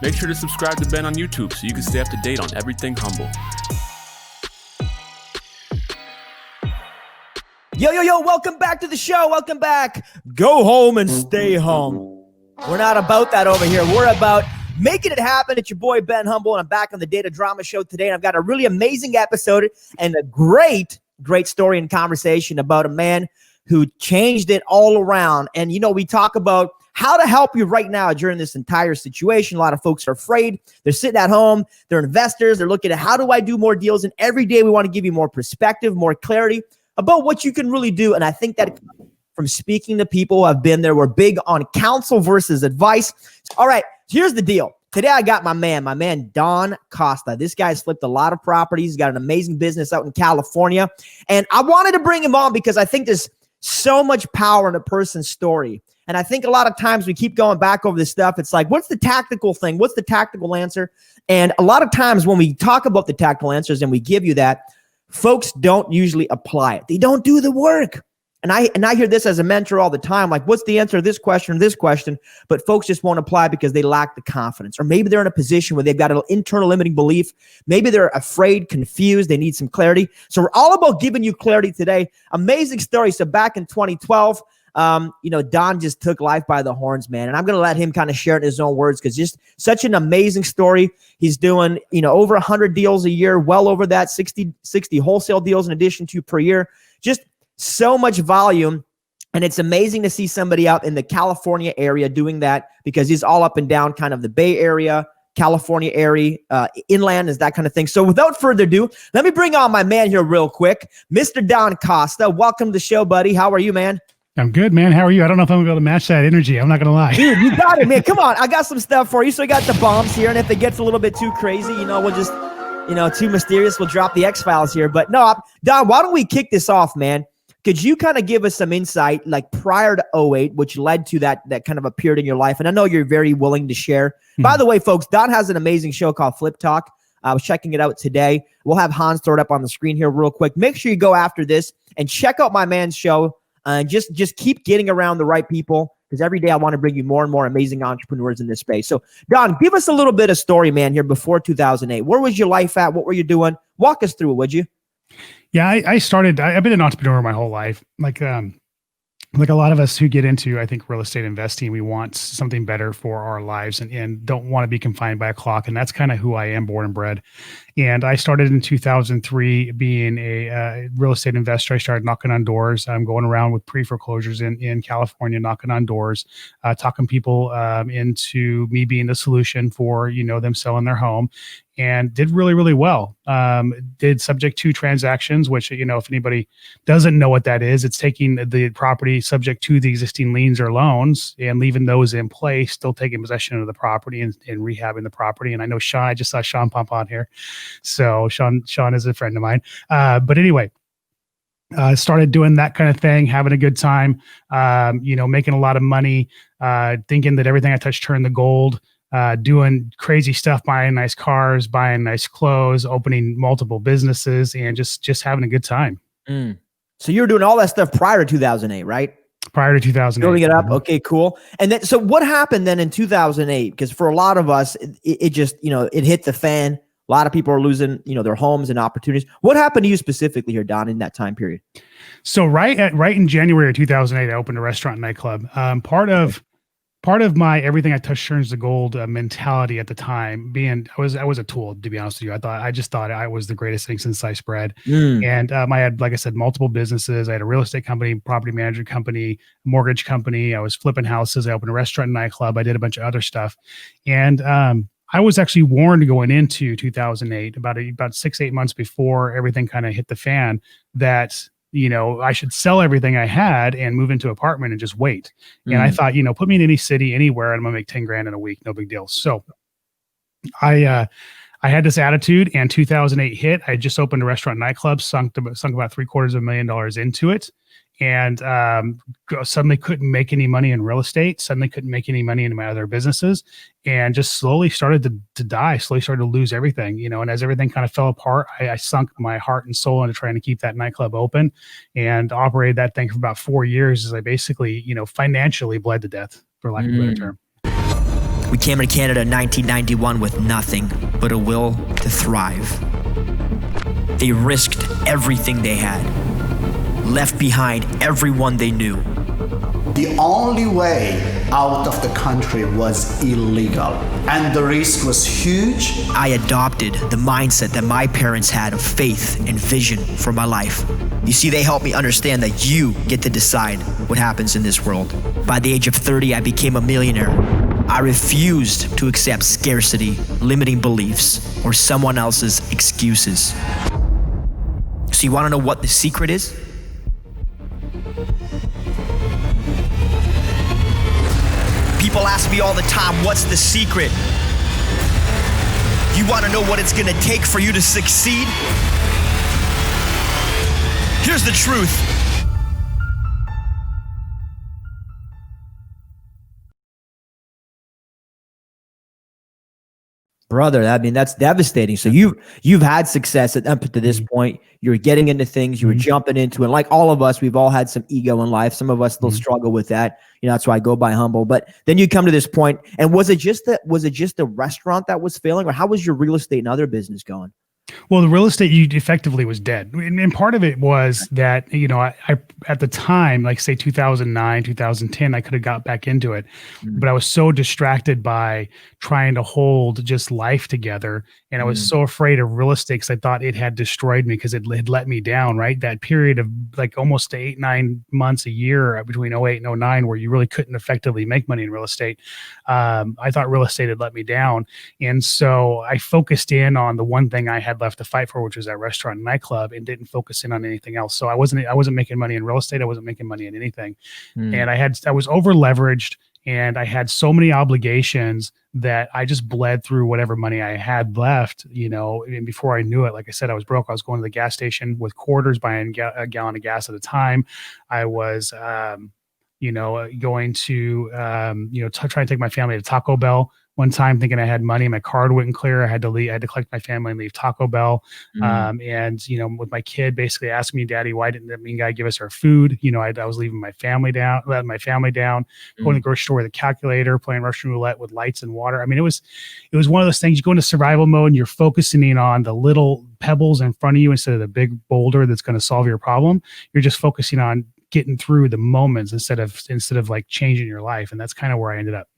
Make sure to subscribe to Ben on YouTube so you can stay up to date on everything Humble. Yo, welcome back to the show. Welcome back. Go home and stay home. We're not about that over here. We're about making it happen. It's your boy, Ben Humble, and I'm back on the Data Drama Show today, and I've got a really amazing episode and a great story and conversation about a man who changed it all around. And, you know, we talk about how to help you right now during this entire situation. A lot of folks are afraid. They're sitting at home. They're investors. They're looking at how do I do more deals? And every day we want to give you more perspective, more clarity about what you can really do. And I think that from speaking to people who have been there, we're big on counsel versus advice. All right, here's the deal. Today I got my man, Don Costa. This guy's flipped a lot of properties. He's got an amazing business out in California. And I wanted to bring him on because I think there's so much power in a person's story. And I think a lot of times we keep going back over this stuff. It's like, what's the tactical thing? What's the tactical answer? And a lot of times when we talk about the tactical answers and we give you that, folks don't usually apply it. They don't do the work. And I hear this as a mentor all the time, like, what's the answer to this question, but folks just won't apply because they lack the confidence. Or maybe they're in a position where they've got an internal limiting belief. Maybe they're afraid, confused, they need some clarity. So we're all about giving you clarity today. Amazing story. So back in 2012, Don just took life by the horns, man. And I'm going to let him kind of share it in his own words because just such an amazing story. He's doing, over 100 deals a year, well over that, 60 wholesale deals in addition to per year. Just so much volume. And it's amazing to see somebody out in the California area doing that because he's all up and down kind of the Bay Area, California area, inland is that kind of thing. So without further ado, let me bring on my man here real quick, Mr. Don Costa. Welcome to the show, buddy. How are you, man? I'm good, man. How are you? I don't know if I'm gonna be able to match that energy. I'm not gonna lie. Dude, you got it, man. Come on. I got some stuff for you. So I got the bombs here. And if it gets a little bit too crazy, we'll just, too mysterious, we'll drop the X-Files here. But no, Don, why don't we kick this off, man? Could you kind of give us some insight, like prior to 08, which led to that kind of appeared in your life? And I know you're very willing to share. By the way, folks, Don has an amazing show called Flip Talk. I was checking it out today. We'll have Hans throw it up on the screen here real quick. Make sure you go after this and check out my man's show. Just keep getting around the right people because every day I want to bring you more and more amazing entrepreneurs in this space. So, Don, give us a little bit of story, man, here before 2008. Where was your life at? What were you doing? Walk us through it, would you? Yeah, I've been an entrepreneur my whole life. Like a lot of us who get into, I think, real estate investing, we want something better for our lives and don't want to be confined by a clock. And that's kind of who I am, born and bred. And I started in 2003 being a real estate investor. I started knocking on doors. I'm going around with pre-foreclosures in California, knocking on doors, talking people into me being the solution for, them selling their home. And did really, really well. Did subject to transactions, which, if anybody doesn't know what that is, it's taking the property subject to the existing liens or loans and leaving those in place, still taking possession of the property and rehabbing the property. And I know Sean, I just saw Sean pump on here. So Sean is a friend of mine. But anyway, started doing that kind of thing, having a good time, making a lot of money, thinking that everything I touched turned to gold. Doing crazy stuff, buying nice cars, buying nice clothes, opening multiple businesses, and just having a good time. So you were doing all that stuff prior to 2008, right? Prior to 2008. Building it up. Okay, cool. And then, so what happened then in 2008? Because for a lot of us, it just, it hit the fan. A lot of people are losing, their homes and opportunities. What happened to you specifically here, Don, in that time period? So right in January of 2008, I opened a restaurant and nightclub. Part of my everything I touch turns to gold mentality at the time being, I was a tool, to be honest with you. I just thought I was the greatest thing since sliced bread. And I had, like I said, multiple businesses. I had a real estate company, property management company, mortgage company. I was flipping houses. I opened a restaurant and nightclub. I did a bunch of other stuff. And I was actually warned going into 2008, about 6-8 months before everything kind of hit the fan, that I should sell everything I had and move into an apartment and just wait. And I thought, put me in any city, anywhere, and I'm gonna make 10 grand in a week. No big deal. So I had this attitude, and 2008 hit. I just opened a restaurant and nightclub, sunk about $750,000 into it. And suddenly couldn't make any money in real estate, suddenly couldn't make any money in my other businesses, and just slowly started to die, slowly started to lose everything, and as everything kind of fell apart, I sunk my heart and soul into trying to keep that nightclub open and operated that thing for about 4 years as I basically, financially bled to death, for lack of a better term. We came to Canada in 1991 with nothing but a will to thrive. They risked everything they had, left behind everyone they knew. The only way out of the country was illegal, and the risk was huge. I adopted the mindset that my parents had of faith and vision for my life. You see, they helped me understand that you get to decide what happens in this world. By the age of 30, I became a millionaire. I refused to accept scarcity, limiting beliefs, or someone else's excuses. So you want to know what the secret is? People ask me all the time, what's the secret? You want to know what it's going to take for you to succeed? Here's the truth. Brother, I mean, that's devastating. So you've had success up to this point. You're getting into things, you were jumping into it. Like all of us, we've all had some ego in life. Some of us still struggle with that. You know, that's why I go by humble. But then you come to this point, and was it just the restaurant that was failing, or how was your real estate and other business going? Well, the real estate you effectively was dead. And part of it was that, you know, I at the time, like say 2009, 2010, I could have got back into it, but I was so distracted by trying to hold just life together. And I was so afraid of real estate because I thought it had destroyed me because it had let me down, right? That period of like almost 8-9 months a year between 08 and 09, where you really couldn't effectively make money in real estate. I thought real estate had let me down. And so I focused in on the one thing I had left to fight for, which was that restaurant and nightclub, and didn't focus in on anything else. So I wasn't making money in real estate. I wasn't making money in anything. And I was over leveraged, and I had so many obligations that I just bled through whatever money I had left, you know. And before I knew it, like I said, I was broke. I was going to the gas station with quarters, buying a gallon of gas at a time. I was, going to, try and take my family to Taco Bell one time, thinking I had money. My card wouldn't clear. I had to leave. I had to collect my family and leave Taco Bell. And you know, with my kid basically asking me, "Daddy, why didn't that mean guy give us our food?" You know, I was leaving my family down, letting my family down, going to the grocery store with a calculator, playing Russian roulette with lights and water. I mean, it was one of those things. You go into survival mode and you're focusing on the little pebbles in front of you instead of the big boulder that's going to solve your problem. You're just focusing on getting through the moments instead of like changing your life. And that's kind of where I ended up.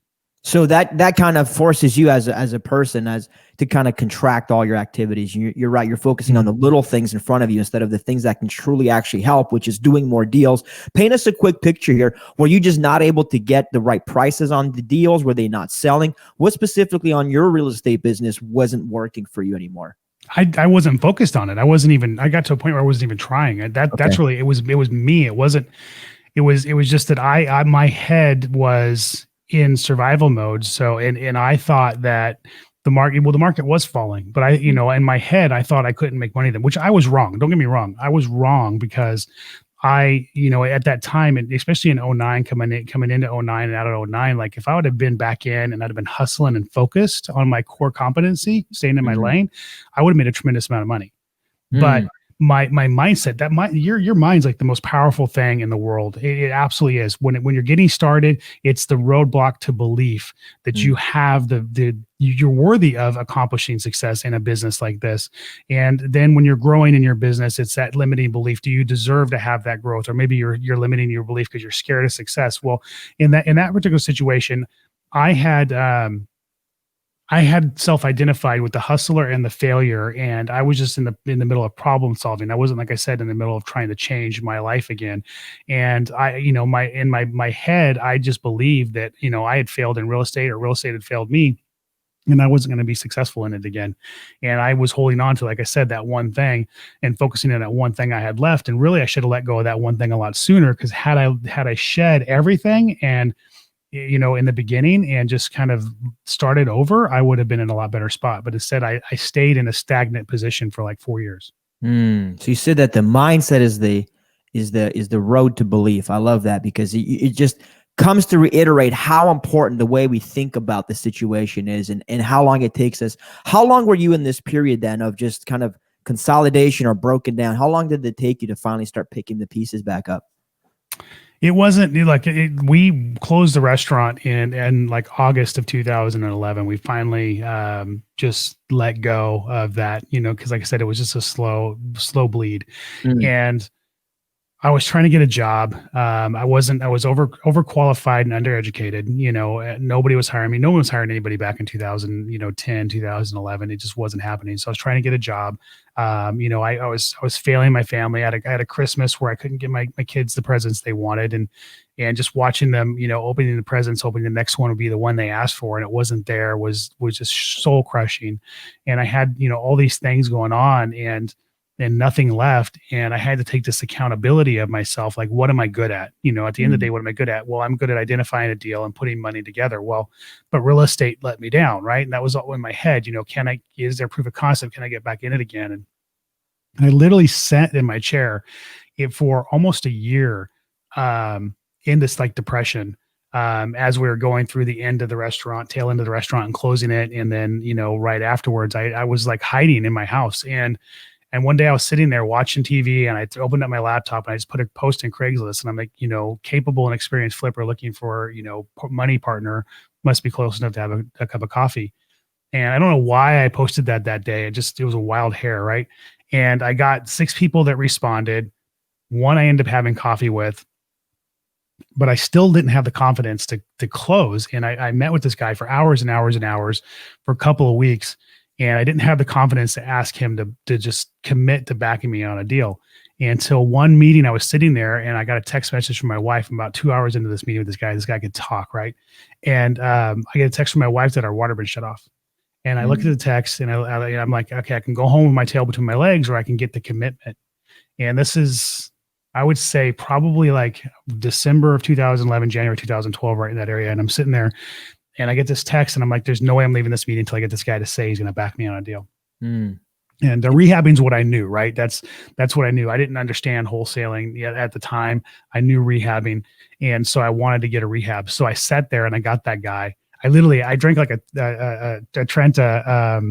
So that kind of forces you as a person as to kind of contract all your activities. You're right. You're focusing on the little things in front of you instead of the things that can truly actually help, which is doing more deals. Paint us a quick picture here. Were you just not able to get the right prices on the deals? Were they not selling? What specifically on your real estate business wasn't working for you anymore? I wasn't focused on it. I got to a point where I wasn't even trying. That's really, it was me. It was just that my head was in survival mode. So, and I thought that the market was falling, but in my head, I thought I couldn't make money then, which I was wrong. Don't get me wrong. I was wrong because at that time, and especially in 09, coming into 09 and out of 09, like if I would have been back in and I'd have been hustling and focused on my core competency, staying in my lane, I would have made a tremendous amount of money. But my mindset, your mind's like the most powerful thing in the world. It absolutely is. When you're getting started, it's the roadblock to belief that you have you're worthy of accomplishing success in a business like this. And then when you're growing in your business, it's that limiting belief. Do you deserve to have that growth? Or maybe you're limiting your belief because you're scared of success. Well, in that particular situation, I had self-identified with the hustler and the failure, and I was just in the middle of problem solving. I wasn't, like I said, in the middle of trying to change my life again. And in my head, I just believed that, I had failed in real estate, or real estate had failed me, and I wasn't going to be successful in it again. And I was holding on to, like I said, that one thing and focusing on that one thing I had left. And really, I should have let go of that one thing a lot sooner, because had I shed everything and in the beginning and just kind of started over, I would have been in a lot better spot. But instead, I stayed in a stagnant position for like 4 years. So you said that the mindset is the road to belief. I love that, because it just comes to reiterate how important the way we think about the situation is, and how long it takes us. How long were you in this period then of just kind of consolidation or broken down? How long did it take you to finally start picking the pieces back up? It wasn't like we closed the restaurant in like August of 2011. We finally just let go of that, because like I said, it was just a slow bleed. Mm. And I was trying to get a job. I was overqualified and undereducated. Nobody was hiring me. No one was hiring anybody back in 2010, 2011. It just wasn't happening. So I was trying to get a job. I was failing my family. I had a Christmas where I couldn't get my kids the presents they wanted, and just watching them, opening the presents, hoping the next one would be the one they asked for, and it wasn't there, was just soul crushing. And I had, all these things going on, and nothing left. And I had to take this accountability of myself. Like, what am I good at? At the end of the day, what am I good at? Well, I'm good at identifying a deal and putting money together. Well, but real estate let me down. Right. And that was all in my head. Is there proof of concept? Can I get back in it again? And I literally sat in my chair for almost a year in this like depression. As we were going through the end of the restaurant, tail end of the restaurant and closing it. And then, right afterwards, I was like hiding in my house. And one day I was sitting there watching TV, and I opened up my laptop and I just put a post in Craigslist, and I'm like, capable and experienced flipper looking for, money partner, must be close enough to have a cup of coffee. And I don't know why I posted that day. It was a wild hair. Right. And I got 6 people that responded. One I ended up having coffee with, but I still didn't have the confidence to close. And I met with this guy for hours and hours and hours for a couple of weeks. And I didn't have the confidence to ask him to just commit to backing me on a deal. Until one meeting, I was sitting there and I got a text message from my wife about 2 hours into this meeting with this guy. This guy could talk, right? And I get a text from my wife that our water been shut off. And I looked at the text and I'm like, okay, I can go home with my tail between my legs, or I can get the commitment. And this is, I would say, probably like December of 2011, January 2012, right in that area. And I'm sitting there. And I get this text and I'm like, there's no way I'm leaving this meeting until I get this guy to say he's going to back me on a deal. And the rehabbing is what I knew, right? That's what I knew. I didn't understand wholesaling yet at the time. I knew rehabbing. And so I wanted to get a rehab. So I sat there and I got that guy. I drank like a Trenta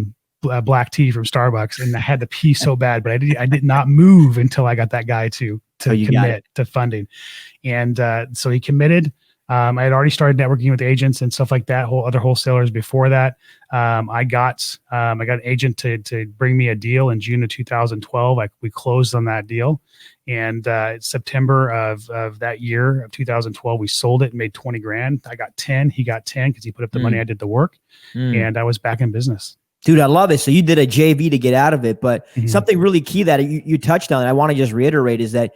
black tea from Starbucks, and I had to pee so bad, but I did not move until I got that guy to commit to funding. And so he committed. I had already started networking with agents and stuff like that, other wholesalers before that. I got an agent to bring me a deal in June of 2012. We closed on that deal. And September of that year of 2012, we sold it and made 20 grand. I got 10. He got 10 because he put up the money. I did the work, and I was back in business. Dude, I love it. So you did a JV to get out of it, but something really key that you touched on, and I want to just reiterate, is that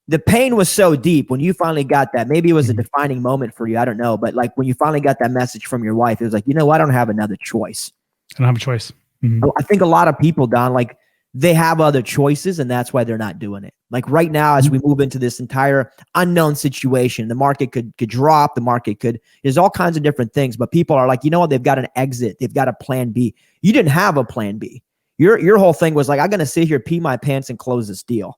the pain was so deep when you finally got that. Maybe it was a defining moment for you. I don't know. But like when you finally got that message from your wife, it was like, I don't have another choice. I don't have a choice. I think a lot of people, Don, like they have other choices, and that's why they're not doing it. Like right now, as we move into this entire unknown situation, the market could drop, there's all kinds of different things, but people are like, they've got an exit. They've got a plan B. You didn't have a plan B. Your whole thing was like, I'm going to sit here, pee my pants, and close this deal.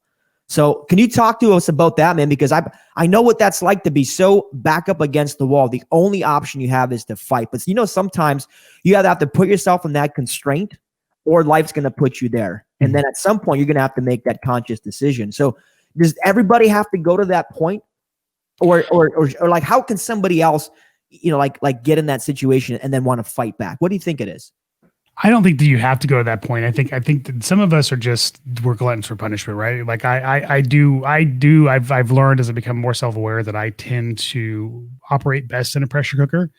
So can you talk to us about that, man? Because I know what that's like to be so back up against the wall. The only option you have is to fight. But sometimes you either have to put yourself in that constraint, or life's going to put you there. And then at some point, you're going to have to make that conscious decision. So does everybody have to go to that point? Or like, how can somebody else, like get in that situation and then want to fight back? What do you think it is? I don't think that you have to go to that point. I think that some of us we're gluttons for punishment, right? Like I've learned as I become more self-aware that I tend to operate best in a pressure cooker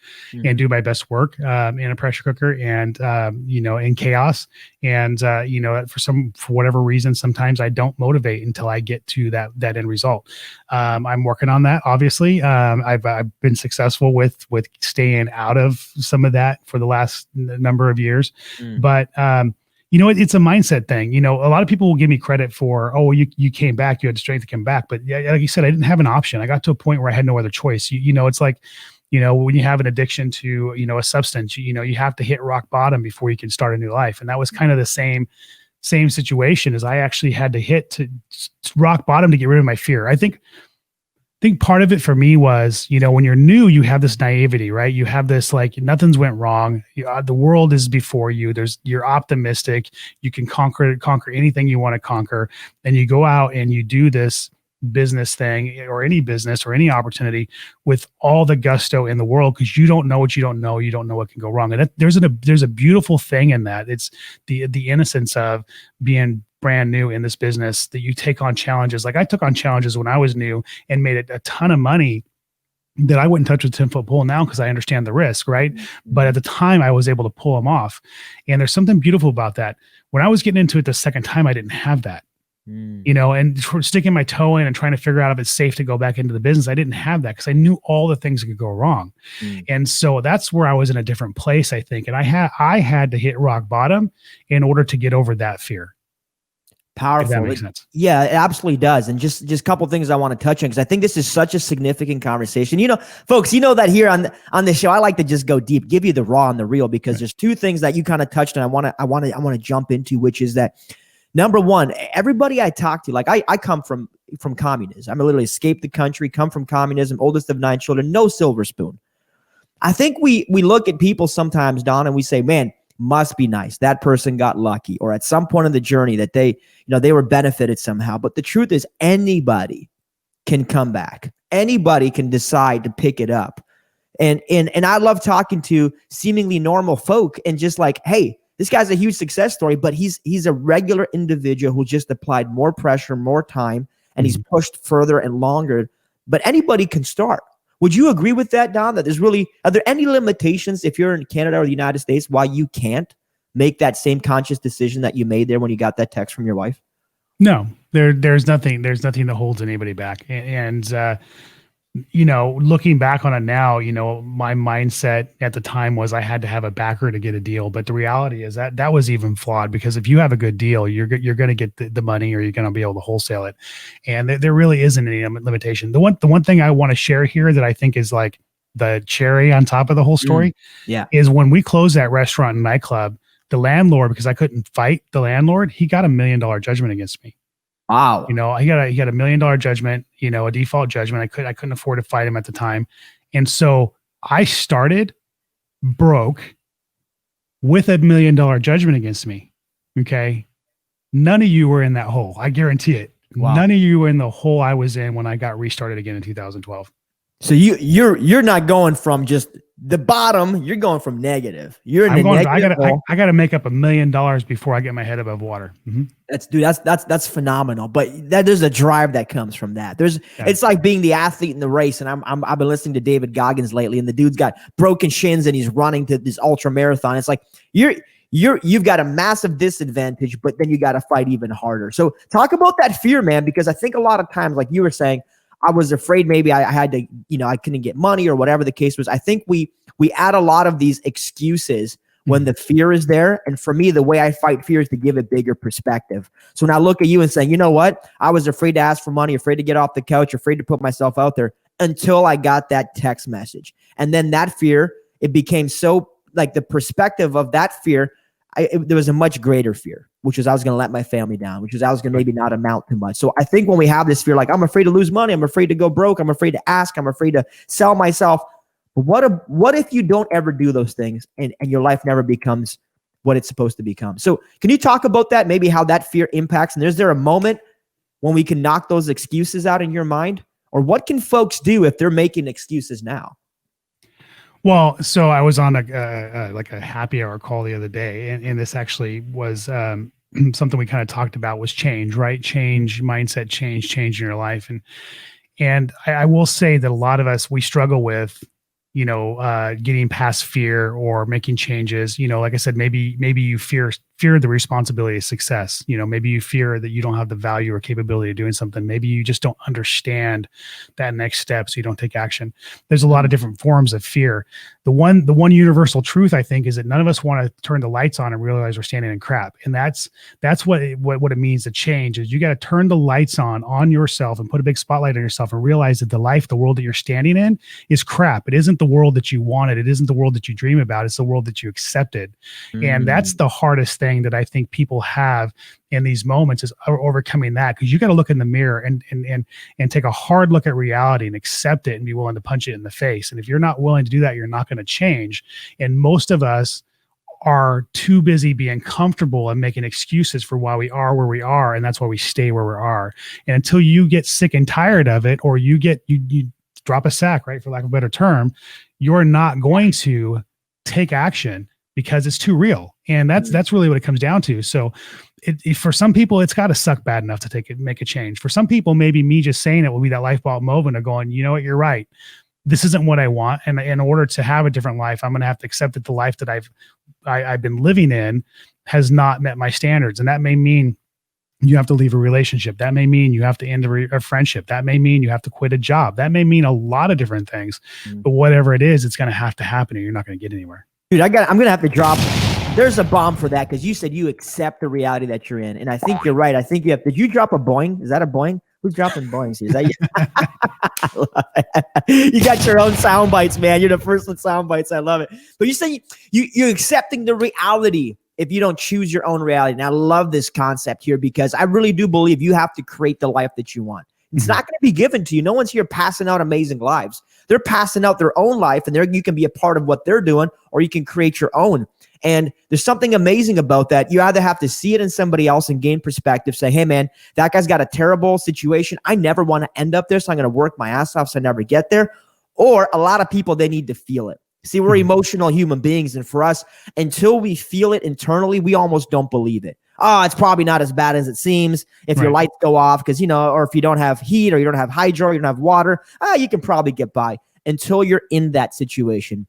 and do my best work in a pressure cooker and, in chaos. And, for whatever reason, sometimes I don't motivate until I get to that end result. I'm working on that. Obviously, I've been successful with staying out of some of that for the last number of years. But, it's a mindset thing. A lot of people will give me credit for, you came back, you had the strength to come back. But yeah, like you said, I didn't have an option. I got to a point where I had no other choice. It's like, when you have an addiction to, a substance, you have to hit rock bottom before you can start a new life. And that was kind of the same situation as I actually had to hit to rock bottom to get rid of my fear. I think part of it for me was, when you're new, you have this naivety, right? You have this, like, nothing's went wrong. The world is before you. You're optimistic. You can conquer anything you want to conquer. And you go out and you do this business thing or any business or any opportunity with all the gusto in the world, because you don't know what you don't know. You don't know what can go wrong. And there's a beautiful thing in that. It's the innocence of being brand new in this business, that you take on challenges. Like I took on challenges when I was new and made a ton of money that I wouldn't touch with 10-foot pole now because I understand the risk, right? But at the time I was able to pull them off. And there's something beautiful about that. When I was getting into it the second time, I didn't have that. And sticking my toe in and trying to figure out if it's safe to go back into the business, I didn't have that because I knew all the things that could go wrong. And so that's where I was in a different place, I think. And I had to hit rock bottom in order to get over that fear. Powerful. If that makes sense. Yeah, it absolutely does. And just a couple of things I want to touch on, because I think this is such a significant conversation. Folks, that here on this show, I like to just go deep, give you the raw and the real, because there's two things that you kind of touched on. I want to jump into, which is that number one, everybody I talk to, like I come from communism. I literally escaped the country, come from communism, oldest of 9 children, no silver spoon. I think we look at people sometimes, Don, and we say, man, must be nice. That person got lucky, or at some point in the journey that they were benefited somehow. But the truth is, anybody can come back. Anybody can decide to pick it up. And I love talking to seemingly normal folk and just like, hey, this guy's a huge success story, but he's a regular individual who just applied more pressure, more time, and he's pushed further and longer. But anybody can start. Would you agree with that, Don? That are there any limitations if you're in Canada or the United States why you can't make that same conscious decision that you made there when you got that text from your wife? No, there's nothing that holds anybody back. And looking back on it now, my mindset at the time was I had to have a backer to get a deal. But the reality is that was even flawed, because if you have a good deal, you're going to get the money, or you're going to be able to wholesale it. And there really isn't any limitation. The one thing I want to share here that I think is like the cherry on top of the whole story is when we closed that restaurant and nightclub, the landlord, because I couldn't fight the landlord, he got $1 million judgment against me. Wow. He got a $1 million judgment, a default judgment. I couldn't afford to fight him at the time. And so I started broke with $1 million judgment against me. Okay. None of you were in that hole. I guarantee it. Wow. None of you were in the hole I was in when I got restarted again in 2012. So you're not going from just the bottom, you're going from negative. I got to make up $1 million before I get my head above water. Mm-hmm. That's phenomenal. But there's a drive that comes from that. It's like being the athlete in the race. And I've been listening to David Goggins lately, and the dude's got broken shins and he's running to this ultra marathon. It's like you've got a massive disadvantage, but then you got to fight even harder. So talk about that fear, man, because I think a lot of times, like you were saying, I was afraid maybe I had to, I couldn't get money or whatever the case was. I think we add a lot of these excuses when the fear is there. And for me, the way I fight fear is to give a bigger perspective. So when I look at you and say, you know what? I was afraid to ask for money, afraid to get off the couch, afraid to put myself out there until I got that text message. And then that fear, it became so like the perspective of that fear. There was a much greater fear, which was I was going to let my family down, which was I was going to maybe not amount too much. So I think when we have this fear, like I'm afraid to lose money, I'm afraid to go broke, I'm afraid to ask, I'm afraid to sell myself. But what if you don't ever do those things and your life never becomes what it's supposed to become? So can you talk about that, maybe how that fear impacts? And is there a moment when we can knock those excuses out in your mind? Or what can folks do if they're making excuses now? Well, so I was on a happy hour call the other day, and this actually was something we kind of talked about was change, right? Change, mindset change in your life. And I will say that a lot of us, we struggle with, getting past fear or making changes. Like I said, maybe you fear the responsibility of success. Maybe you fear that you don't have the value or capability of doing something. Maybe you just don't understand that next step, so you don't take action. There's a lot of different forms of fear. The one universal truth, I think, is that none of us want to turn the lights on and realize we're standing in crap. And that's what it means to change, is you got to turn the lights on yourself and put a big spotlight on yourself and realize that the world that you're standing in is crap. It isn't the world that you wanted. It isn't the world that you dream about. It's the world that you accepted. And that's the hardest thing that I think people have in these moments, is overcoming that, because you got to look in the mirror and take a hard look at reality and accept it and be willing to punch it in the face. And if you're not willing to do that, you're not going to change. And most of us are too busy being comfortable and making excuses for why we are where we are, and that's why we stay where we are. And until you get sick and tired of it, or you drop a sack, right, for lack of a better term, you're not going to take action because it's too real. And that's really what it comes down to. So for some people, it's got to suck bad enough to make a change. For some people, maybe me just saying it will be that life bulb moment of going, you know what, you're right. This isn't what I want. And in order to have a different life, I'm going to have to accept that the life that I've been living in has not met my standards. And that may mean you have to leave a relationship. That may mean you have to end a friendship. That may mean you have to quit a job. That may mean a lot of different things, but whatever it is, it's going to have to happen or you're not going to get anywhere. Dude, I'm going to have to drop. There's a bomb for that, because you said you accept the reality that you're in. And I think you're right. I think you have. Did you drop a boing? Is that a boing? Who's dropping boings here? Is that you? You got your own sound bites, man. You're the first with sound bites. I love it. But you say you're accepting the reality if you don't choose your own reality. And I love this concept here, because I really do believe you have to create the life that you want. It's not going to be given to you. No one's here passing out amazing lives. They're passing out their own life, and you can be a part of what they're doing, or you can create your own. And there's something amazing about that. You either have to see it in somebody else and gain perspective, say, hey, man, that guy's got a terrible situation. I never want to end up there, so I'm going to work my ass off so I never get there. Or a lot of people, they need to feel it. See, we're emotional human beings, and for us, until we feel it internally, we almost don't believe it. Oh, it's probably not as bad as it seems if your lights go off, because, or if you don't have heat, or you don't have hydro, you don't have water, you can probably get by until you're in that situation.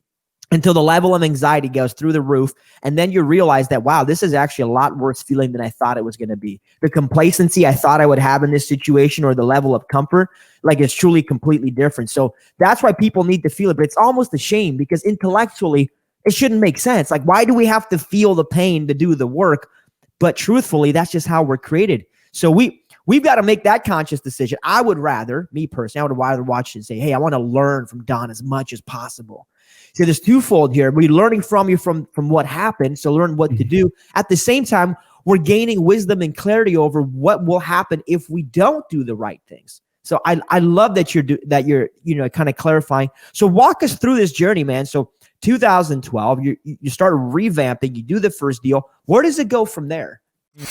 Until the level of anxiety goes through the roof. And then you realize that, wow, this is actually a lot worse feeling than I thought it was going to be. The complacency I thought I would have in this situation, or the level of comfort, like, it's truly completely different. So that's why people need to feel it. But it's almost a shame, because intellectually, it shouldn't make sense. Like, why do we have to feel the pain to do the work? But truthfully, that's just how we're created. So we've got to make that conscious decision. I would rather, me personally, I would rather watch and say, hey, I want to learn from Don as much as possible. So there's twofold here. We're learning from you from what happened, so learn what to do. At the same time, we're gaining wisdom and clarity over what will happen if we don't do the right things. So I love that you're kind of clarifying. So walk us through this journey, man. So 2012, you start revamping, you do the first deal. Where does it go from there?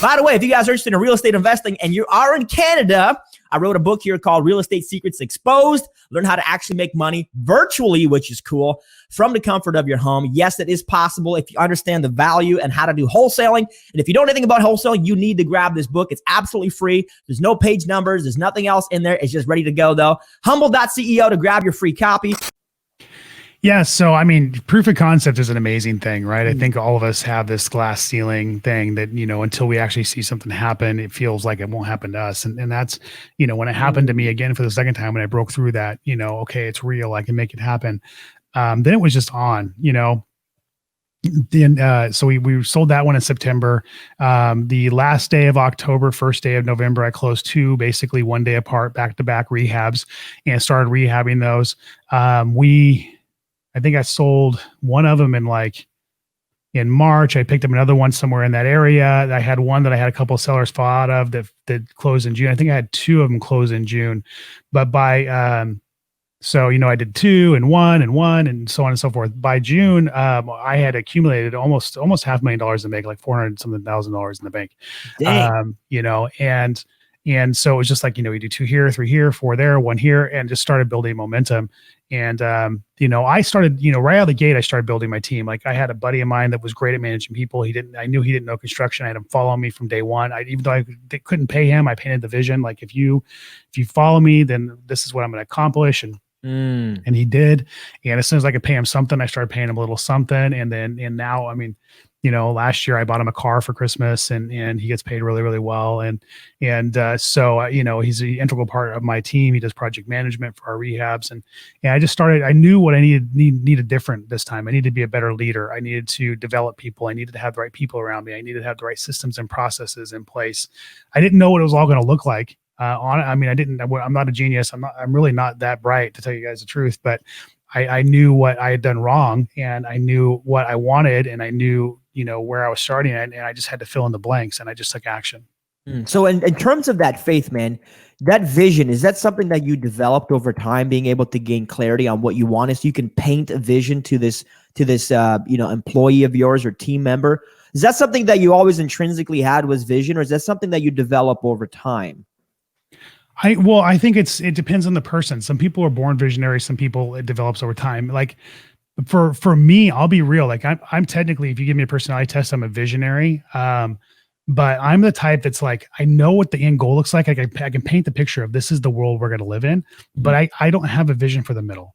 By the way, if you guys are interested in real estate investing and you are in Canada, I wrote a book here called Real Estate Secrets Exposed. Learn how to actually make money virtually, which is cool, from the comfort of your home. Yes, it is possible if you understand the value and how to do wholesaling. And if you don't know anything about wholesaling, you need to grab this book. It's absolutely free. There's no page numbers. There's nothing else in there. It's just ready to go, though. Humble.ceo to grab your free copy. Yeah. So, I mean, proof of concept is an amazing thing, right? I think all of us have this glass ceiling thing that, until we actually see something happen, it feels like it won't happen to us. And that's, when it happened to me again for the second time, when I broke through that, okay, it's real, I can make it happen. Then it was just on, Then, so we sold that one in September. The last day of October, first day of November, I closed two, basically one day apart, back-to-back rehabs, and started rehabbing those. I think I sold one of them in March. I picked up another one somewhere in that area. I had one that I had a couple of sellers fall out of that closed in June. I think I had two of them close in June, but so, I did two and one and so on and so forth. By June, I had accumulated almost $500,000 in the bank, like $400 something thousand in the bank. Dang. And so it was just like, we do two here, three here, four there, one here, and just started building momentum. And, I started, right out of the gate, I started building my team. Like, I had a buddy of mine that was great at managing people. I knew he didn't know construction. I had him follow me from day one. Even though I couldn't pay him, I painted the vision. Like, if you follow me, then this is what I'm going to accomplish. And he did. And as soon as I could pay him something, I started paying him a little something. And now, I mean, last year I bought him a car for Christmas, and he gets paid really, really well. So he's an integral part of my team. He does project management for our rehabs. And I just started, I knew what I needed different this time. I needed to be a better leader. I needed to develop people. I needed to have the right people around me. I needed to have the right systems and processes in place. I didn't know what it was all going to look like. I'm not a genius. I'm really not that bright, to tell you guys the truth, but I knew what I had done wrong, and I knew what I wanted, and I knew, where I was starting at, and I just had to fill in the blanks, and I just took action. So in terms of that faith, man, that vision, is that something that you developed over time, being able to gain clarity on what you want is so you can paint a vision to this employee of yours or team member? Is that something that you always intrinsically had, was vision, or is that something that you develop over time? I think it depends on the person. Some people are born visionary. Some people, it develops over time. Like for me, I'll be real. Like I'm technically, if you give me a personality test, I'm a visionary. But I'm the type that's like, I know what the end goal looks like. I can paint the picture of this is the world we're going to live in, but I don't have a vision for the middle.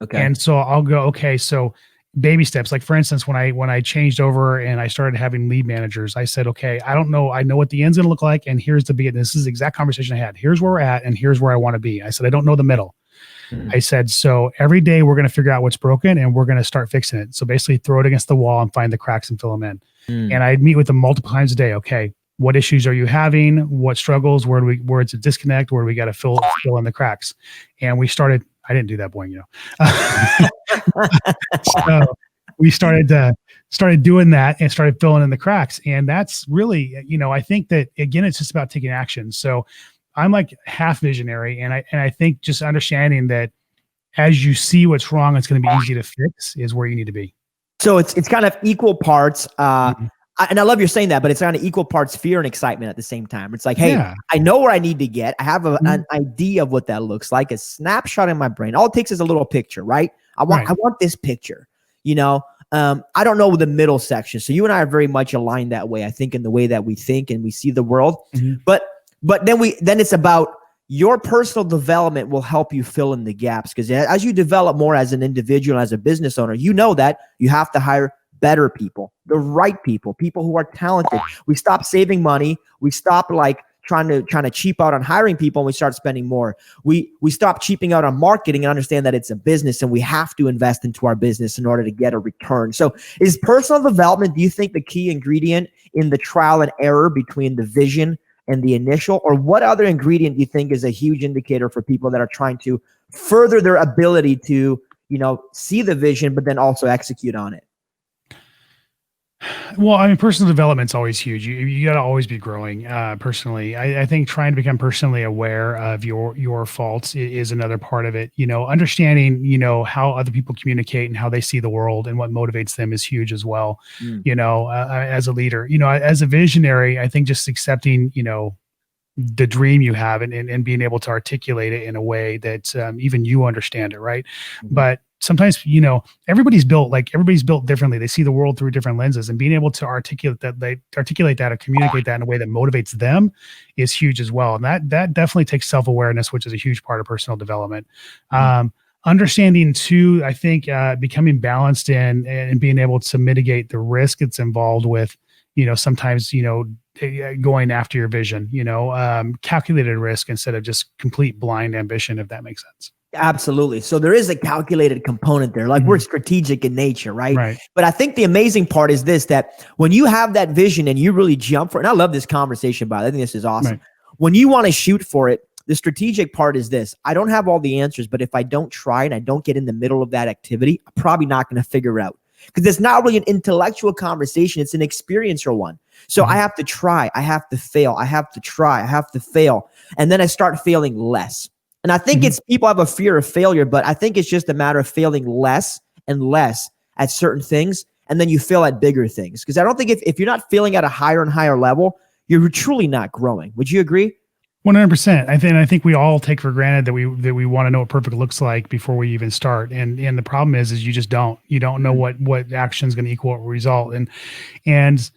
Okay. And so I'll go, okay, so baby steps. Like for instance, when I changed over and I started having lead managers, I said, okay, I don't know. I know what the end's going to look like. And here's the beginning. This is the exact conversation I had. Here's where we're at. And here's where I want to be. I said, I don't know the middle. I said, so every day we're going to figure out what's broken and we're going to start fixing it. So basically throw it against the wall and find the cracks and fill them in. And I'd meet with them multiple times a day. Okay, what issues are you having? What struggles? Where it's a disconnect? Where do we got to fill in the cracks? And we started. I didn't do that, boy. So we started doing that and started filling in the cracks. And that's really, I think that again, it's just about taking action. So I'm like half visionary, and I think just understanding that as you see what's wrong, it's going to be easy to fix is where you need to be. So it's kind of equal parts. And I love you're saying that, but it's kind of equal parts fear and excitement at the same time. It's like, hey, I know where I need to get. I have an idea of what that looks like, a snapshot in my brain. All it takes is a little picture, right? I want this picture, I don't know the middle section. So you and I are very much aligned that way, I think, in the way that we think and we see the world. But then it's about your personal development will help you fill in the gaps, because as you develop more as an individual, as a business owner, you know that you have to hire better people, the right people who are talented. We stop saving money. We stop trying to cheap out on hiring people, and we start spending more. We stop cheaping out on marketing and understand that it's a business and we have to invest into our business in order to get a return. So is personal development, do you think, the key ingredient in the trial and error between the vision and the initial, or what other ingredient do you think is a huge indicator for people that are trying to further their ability to, see the vision, but then also execute on it? Well, I mean, personal development's always huge. You got to always be growing. Personally, I think trying to become personally aware of your faults is another part of it. Understanding, how other people communicate and how they see the world and what motivates them is huge as well. As a leader, as a visionary, I think just accepting, the dream you have and being able to articulate it in a way that even you understand it, right? But sometimes, everybody's built differently. They see the world through different lenses, and being able to articulate that or communicate that in a way that motivates them is huge as well. And that definitely takes self-awareness, which is a huge part of personal development. Understanding too, I think, becoming balanced and being able to mitigate the risk that's involved with, sometimes, going after your vision, calculated risk instead of just complete blind ambition, if that makes sense. Absolutely. So there is a calculated component there. Like we're strategic in nature, right? Right. But I think the amazing part is this, that when you have that vision and you really jump for it, and I love this conversation, by the way, I think this is awesome. Right. When you want to shoot for it, the strategic part is this: I don't have all the answers, but if I don't try and I don't get in the middle of that activity, I'm probably not going to figure it out, because it's not really an intellectual conversation. It's an experiential one. So I have to try, I have to fail, I have to try, I have to fail. And then I start failing less. And I think it's people have a fear of failure, but I think it's just a matter of failing less and less at certain things. And then you fail at bigger things. Because I don't think if you're not failing at a higher and higher level, you're truly not growing. Would you agree? 100%. I think we all take for granted that we want to know what perfect looks like before we even start. And the problem is you just don't. You don't know what action is going to equal what result. And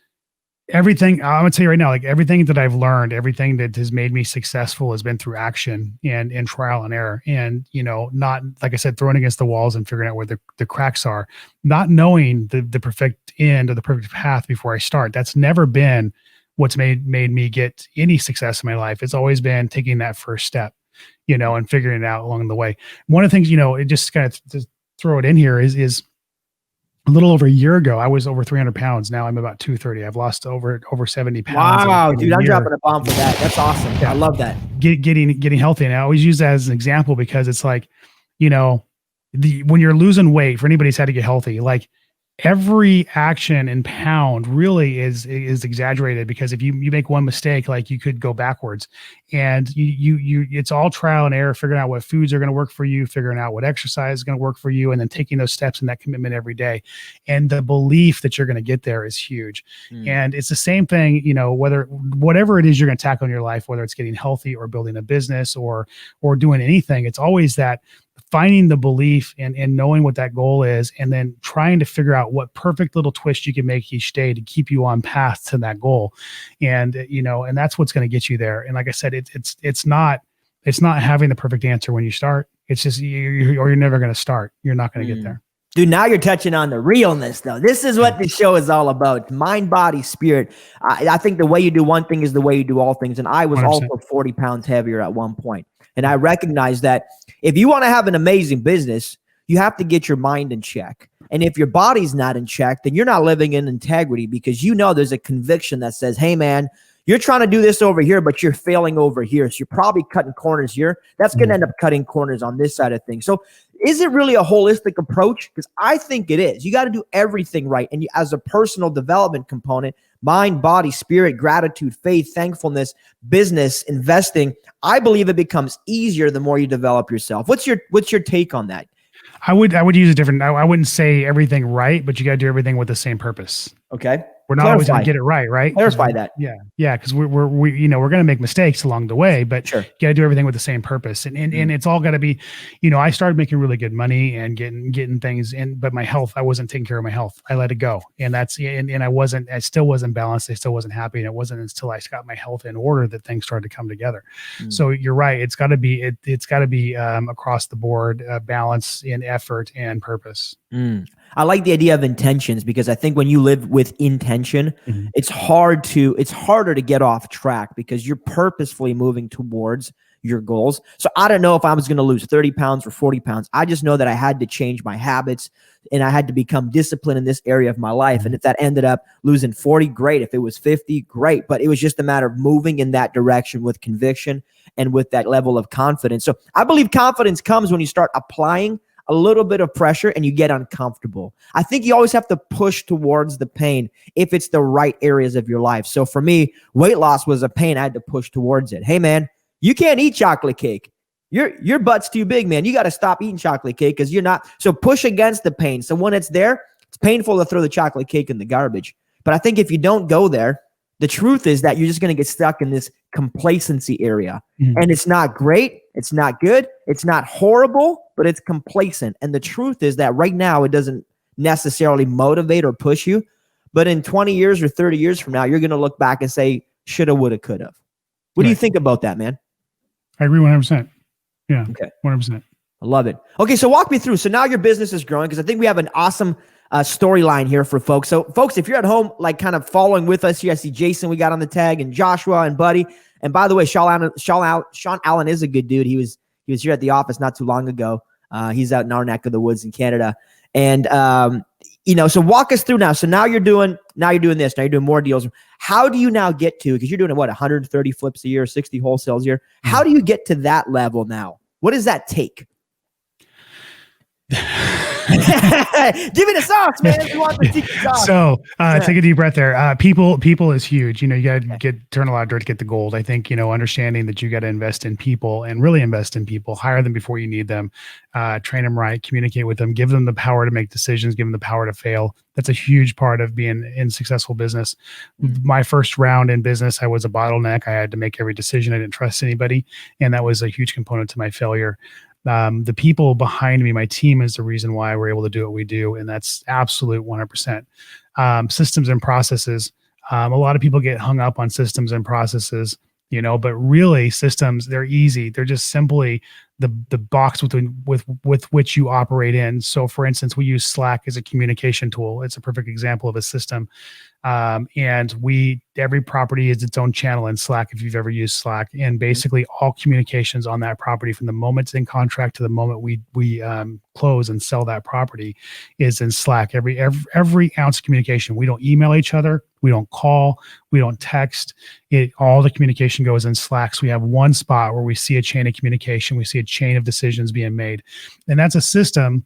everything, I'm gonna tell you right now, like everything that I've learned, everything that has made me successful has been through action and trial and error. And, not, like I said, throwing against the walls and figuring out where the cracks are, not knowing the perfect end or the perfect path before I start. That's never been what's made me get any success in my life. It's always been taking that first step, and figuring it out along the way. One of the things, it just kind of to throw it in here is a little over a year ago, I was over 300 pounds. Now I'm about 230. I've lost over 70 pounds. Wow, dude, I'm dropping a bomb for that. That's awesome. Yeah. I love that. Getting healthy. And I always use that as an example because it's like, when you're losing weight, for anybody who's had to get healthy, like every action in pound really is exaggerated, because if you make one mistake, like you could go backwards, and you it's all trial and error, figuring out what foods are going to work for you, figuring out what exercise is going to work for you, and then taking those steps and that commitment every day. And the belief that you're going to get there is huge. And it's the same thing, whatever it is you're going to tackle in your life, whether it's getting healthy or building a business or doing anything, it's always that finding the belief and knowing what that goal is, and then trying to figure out what perfect little twist you can make each day to keep you on path to that goal. And, and that's what's going to get you there. And like I said, it's not having the perfect answer when you start. It's just, you're never going to start. You're not going to get there. Dude, now you're touching on the realness, though. This is what the show is all about. Mind, body, spirit. I think the way you do one thing is the way you do all things. And I was 100%. Also 40 pounds heavier at one point. And I recognize that if you want to have an amazing business, you have to get your mind in check. And if your body's not in check, then you're not living in integrity, because there's a conviction that says, hey, man, you're trying to do this over here, but you're failing over here. So you're probably cutting corners here. That's going to end up cutting corners on this side of things. So is it really a holistic approach? Because I think it is. You got to do everything right. And as a personal development component, mind, body, spirit, gratitude, faith, thankfulness, business, investing, I believe it becomes easier the more you develop yourself. What's your take on that? I would use a different, I wouldn't say everything right, but you got to do everything with the same purpose. Okay. We're not always going to get it right? Clarify that. Yeah. Because we're going to make mistakes along the way, but sure. You got to do everything with the same purpose. And it's all got to be, I started making really good money and getting things in, but my health, I wasn't taking care of my health. I let it go. And I still wasn't balanced. I still wasn't happy. And it wasn't until I got my health in order that things started to come together. So you're right. It's got to be, across the board, balance in effort and purpose. I like the idea of intentions, because I think when you live with intention, it's harder to get off track, because you're purposefully moving towards your goals. So I don't know if I was going to lose 30 pounds or 40 pounds. I just know that I had to change my habits, and I had to become disciplined in this area of my life. And if that ended up losing 40, great. If it was 50, great. But it was just a matter of moving in that direction with conviction and with that level of confidence. So I believe confidence comes when you start applying a little bit of pressure and you get uncomfortable. I think you always have to push towards the pain if it's the right areas of your life. So for me, weight loss was a pain. I had to push towards it. Hey, man, you can't eat chocolate cake. Your butt's too big, man. You got to stop eating chocolate cake, because you're not. So push against the pain. So when it's there, it's painful to throw the chocolate cake in the garbage. But I think if you don't go there, the truth is that you're just going to get stuck in this complacency area. And it's not great. It's not good. It's not horrible, but it's complacent. And the truth is that right now it doesn't necessarily motivate or push you. But in 20 years or 30 years from now, you're going to look back and say, shoulda, woulda, coulda. What do you think about that, man? I agree 100%. Yeah. Okay. 100%. I love it. Okay. So walk me through. So now your business is growing, because I think we have an awesome storyline here for folks. So folks, if you're at home, like kind of following with us here, I see Jason, we got on the tag, and Joshua and Buddy. And by the way, Sean Allen is a good dude. He was here at the office not too long ago. He's out in our neck of the woods in Canada. And, so walk us through now. So now you're doing this. Now you're doing more deals. How do you now get to, because you're doing 130 flips a year, 60 wholesales a year. How do you get to that level now? What does that take? Give me the sauce, man. You want the secret sauce. So take a deep breath there. People is huge. You got to turn a lot of dirt to get the gold. I think, understanding that you got to invest in people, and really invest in people, hire them before you need them, train them right, communicate with them, give them the power to make decisions, give them the power to fail. That's a huge part of being in successful business. My first round in business, I was a bottleneck. I had to make every decision. I didn't trust anybody. And that was a huge component to my failure. The people behind me, my team, is the reason why we're able to do what we do. And that's absolute 100%. Systems and processes. A lot of people get hung up on systems and processes, but really systems, they're easy. They're just simply the box with which you operate in. So for instance, we use Slack as a communication tool. It's a perfect example of a system. And every property is its own channel in Slack, if you've ever used Slack, and basically all communications on that property, from the moment it's in contract to the moment we close and sell that property, is in Slack. Every ounce of communication. We don't email each other. We don't call. We don't text. All the communication goes in Slack. So we have one spot where we see a chain of communication. We see a chain of decisions being made. And that's a system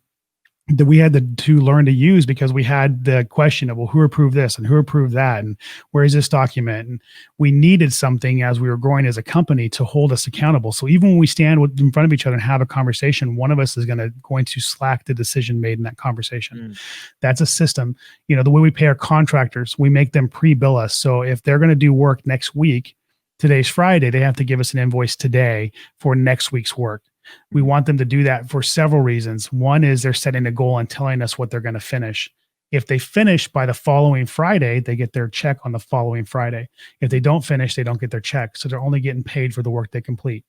that we had to learn to use, because we had the question of, well, who approved this and who approved that, and where is this document? And we needed something as we were growing as a company to hold us accountable. So even when we stand in front of each other and have a conversation, one of us is going to Slack the decision made in that conversation. That's a system. The way we pay our contractors, we make them pre-bill us. So if they're going to do work next week, today's Friday, they have to give us an invoice today for next week's work. We want them to do that for several reasons. One is they're setting a goal and telling us what they're going to finish. If they finish by the following Friday, they get their check on the following Friday. If they don't finish, they don't get their check. So they're only getting paid for the work they complete.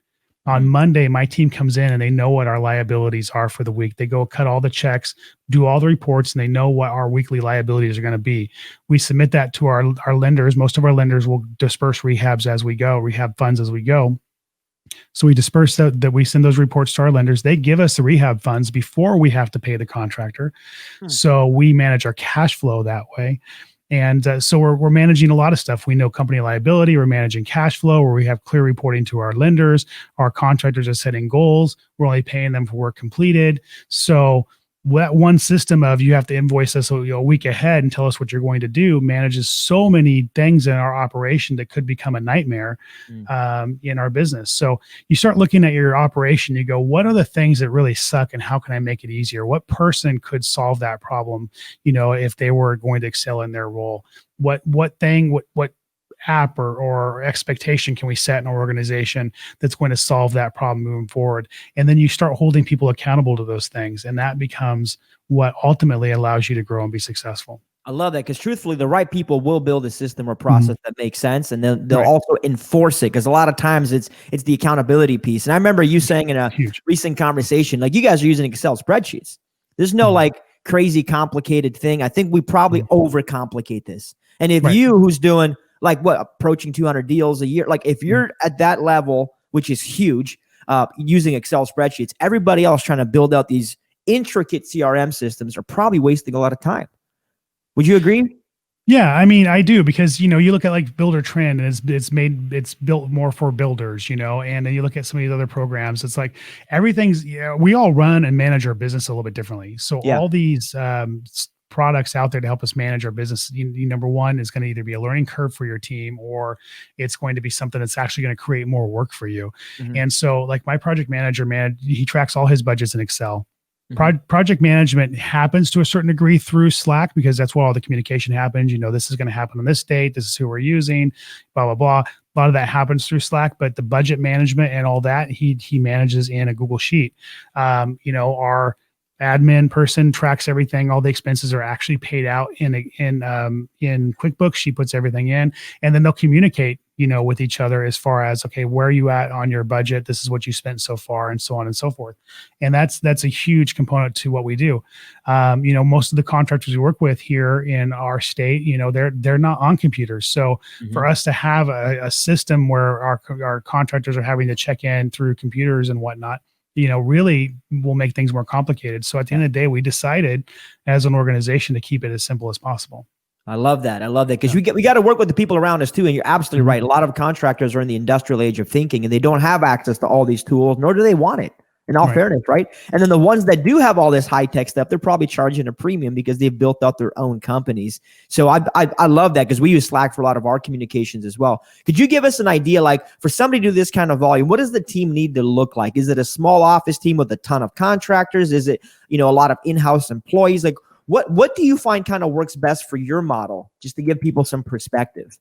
On Monday, my team comes in and they know what our liabilities are for the week. They go cut all the checks, do all the reports, and they know what our weekly liabilities are going to be. We submit that to our lenders. Most of our lenders will disperse rehabs as we go, rehab funds as we go. So we disperse that we send those reports to our lenders. They give us the rehab funds before we have to pay the contractor. So we manage our cash flow that way. And so we're managing a lot of stuff. We know company liability. We're managing cash flow, where we have clear reporting to our lenders. Our contractors are setting goals. We're only paying them for work completed. So that one system of, you have to invoice us a week ahead and tell us what you're going to do, manages so many things in our operation that could become a nightmare in our business. So you start looking at your operation, you go, what are the things that really suck and how can I make it easier? What person could solve that problem, if they were going to excel in their role? What app or expectation can we set in our organization that's going to solve that problem moving forward? And then you start holding people accountable to those things. And that becomes what ultimately allows you to grow and be successful. I love that, because truthfully, the right people will build a system or process that makes sense, and they'll also enforce it, because a lot of times it's the accountability piece. And I remember you saying in a recent conversation, like, you guys are using Excel spreadsheets. There's no like crazy complicated thing. I think we probably overcomplicate this. And if you, who's doing approaching 200 deals a year, like if you're at that level, which is huge, using Excel spreadsheets, everybody else trying to build out these intricate CRM systems are probably wasting a lot of time. Would you agree? Yeah, I mean, I do, because, you look at like Builder Trend, and it's built more for builders, and then you look at some of these other programs, it's like everything's, we all run and manage our business a little bit differently. So all these products out there to help us manage our business, number one, is going to either be a learning curve for your team, or it's going to be something that's actually going to create more work for you. And so like my project manager, he tracks all his budgets in Excel. Project management happens to a certain degree through Slack, because that's where all the communication happens. This is going to happen on this date. This is who we're using, blah, blah, blah. A lot of that happens through Slack, but the budget management and all that, he manages in a Google Sheet. Our admin person tracks everything. All the expenses are actually paid out in QuickBooks. She puts everything in, and then they'll communicate, with each other as far as, okay, where are you at on your budget? This is what you spent so far, and so on and so forth. And that's a huge component to what we do. Most of the contractors we work with here in our state, they're not on computers. So for us to have a system where our contractors are having to check in through computers and whatnot, really will make things more complicated. So at the end of the day, we decided as an organization to keep it as simple as possible. I love that. Because we got to work with the people around us too. And you're absolutely right. A lot of contractors are in the industrial age of thinking, and they don't have access to all these tools, nor do they want it, in all fairness, right? And then the ones that do have all this high-tech stuff, they're probably charging a premium because they've built out their own companies. So I love that, because we use Slack for a lot of our communications as well. Could you give us an idea, like for somebody to do this kind of volume, what does the team need to look like? Is it a small office team with a ton of contractors? Is it, a lot of in-house employees? Like what do you find kind of works best for your model, just to give people some perspective?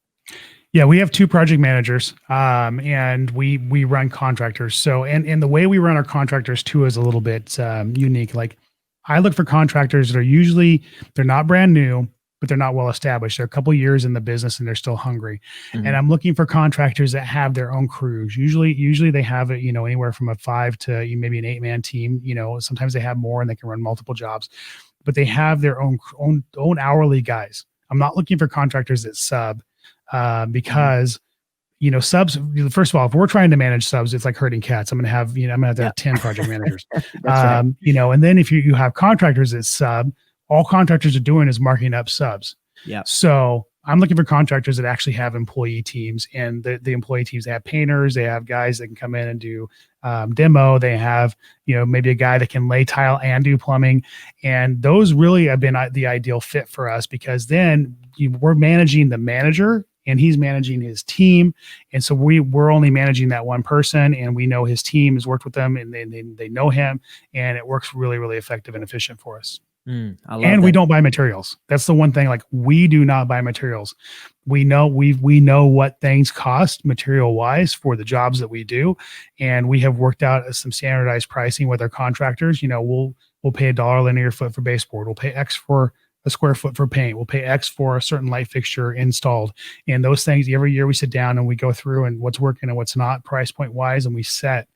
Yeah, we have 2 project managers, and we run contractors. So, and the way we run our contractors too is a little bit unique. Like, I look for contractors that are they're not brand new, but they're not well established. They're a couple years in the business and they're still hungry. And I'm looking for contractors that have their own crews. Usually they have it, anywhere from a 5 to maybe an 8-man team. Sometimes they have more and they can run multiple jobs, but they have their own hourly guys. I'm not looking for contractors that sub, because subs, first of all, if we're trying to manage subs, it's like herding cats. I'm going to have 10 project managers. Right. And then if you have contractors that sub, all contractors are doing is marking up subs. Yeah. So I'm looking for contractors that actually have employee teams, and the employee teams, they have painters, they have guys that can come in and do demo. They have, maybe a guy that can lay tile and do plumbing. And those really have been the ideal fit for us, because then we're managing the manager and he's managing his team. And so we're only managing that one person, and we know his team has worked with them, and they know him, and it works really, really effective and efficient for us. And we don't buy materials. That's the one thing. Like, we do not buy materials. We know what things cost material wise for the jobs that we do. And we have worked out some standardized pricing with our contractors. We'll pay $1 linear foot for baseboard. We'll pay X for a square foot for paint. We'll pay X for a certain light fixture installed. And those things, every year we sit down and we go through and what's working and what's not price point wise. And we set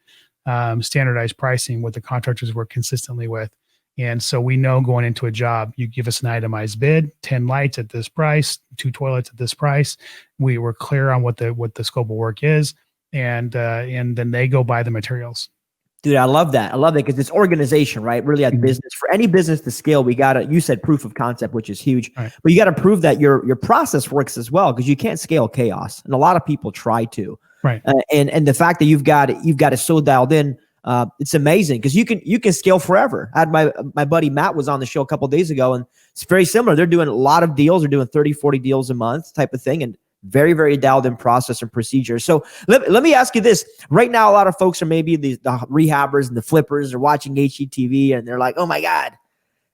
standardized pricing with the contractors we're consistently with. And so we know going into a job, you give us an itemized bid, 10 lights at this price, 2 toilets at this price. We were clear on what the scope of work is, and then they go buy the materials. Dude, I love that. Because it's organization, right? Really, at business, for any business to scale, you said proof of concept, which is huge, right. But you got to prove that your process works as well, because you can't scale chaos. And a lot of people try to, right. And the fact that you've got it so dialed in, it's amazing, because you can scale forever. I had my buddy Matt was on the show a couple of days ago, and it's very similar. They're doing a lot of deals. They're doing 30, 40 deals a month type of thing, and very, very dialed in process and procedure. So let me ask you this. Right now, a lot of folks are maybe the rehabbers and the flippers are watching HGTV, and they're like, oh my God,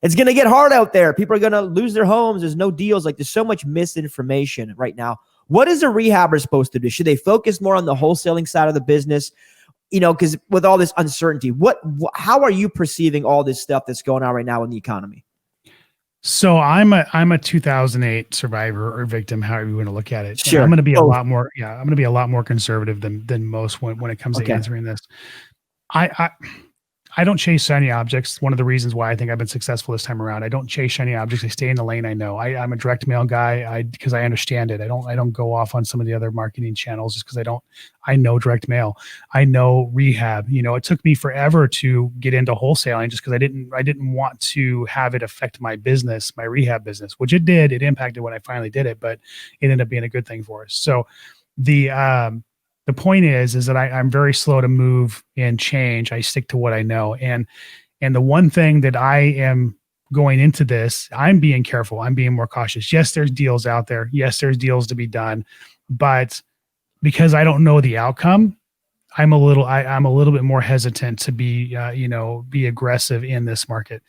it's going to get hard out there. People are going to lose their homes. There's no deals. Like, there's so much misinformation right now. What is a rehabber supposed to do? Should they focus more on the wholesaling side of the business? Because with all this uncertainty, how are you perceiving all this stuff that's going on right now in the economy? So I'm a 2008 survivor or victim, however you want to look at it. Sure. And I'm going to be a lot more conservative than most when it comes to answering this. I don't chase shiny objects. One of the reasons why I think I've been successful this time around. I don't chase shiny objects. I stay in the lane I know. I'm a direct mail guy because I understand it. I don't go off on some of the other marketing channels just because I know direct mail. I know rehab. It took me forever to get into wholesaling just because I didn't want to have it affect my business, my rehab business, which it did. It impacted when I finally did it, but it ended up being a good thing for us. So the point is that I'm very slow to move and change. I stick to what I know. And the one thing that I am going into this, I'm being careful. I'm being more cautious. Yes, there's deals out there. Yes, there's deals to be done. But because I don't know the outcome, I'm a little bit more hesitant to be aggressive in this market.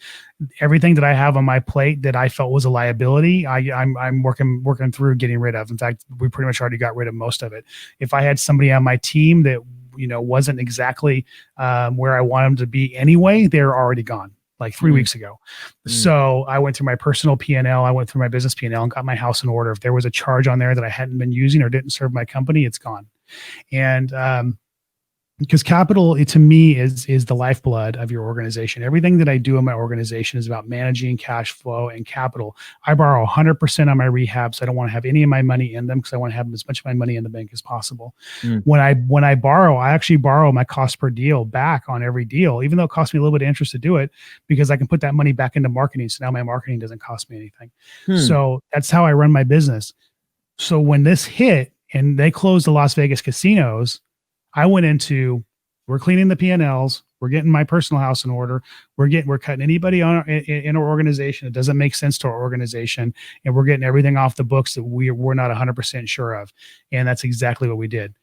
Everything that I have on my plate that I felt was a liability, I'm working through getting rid of. In fact, we pretty much already got rid of most of it. If I had somebody on my team that wasn't exactly where I want them to be anyway, they're already gone. Like 3 weeks ago. So I went through my personal P&L. I went through my business P&L and got my house in order. If there was a charge on there that I hadn't been using or didn't serve my company, it's gone. And because capital, to me, is the lifeblood of your organization. Everything that I do in my organization is about managing cash flow and capital. I borrow 100% on my rehabs. I don't want to have any of my money in them because I want to have as much of my money in the bank as possible. When I borrow, I actually borrow my cost per deal back on every deal, even though it costs me a little bit of interest to do it, because I can put that money back into marketing. So now my marketing doesn't cost me anything. So that's how I run my business. So when this hit and they closed the Las Vegas casinos, I went into, we're cleaning the P&Ls. We're getting my personal house in order. We're cutting anybody in our organization that doesn't make sense to our organization. And we're getting everything off the books that we're not 100% sure of. And that's exactly what we did.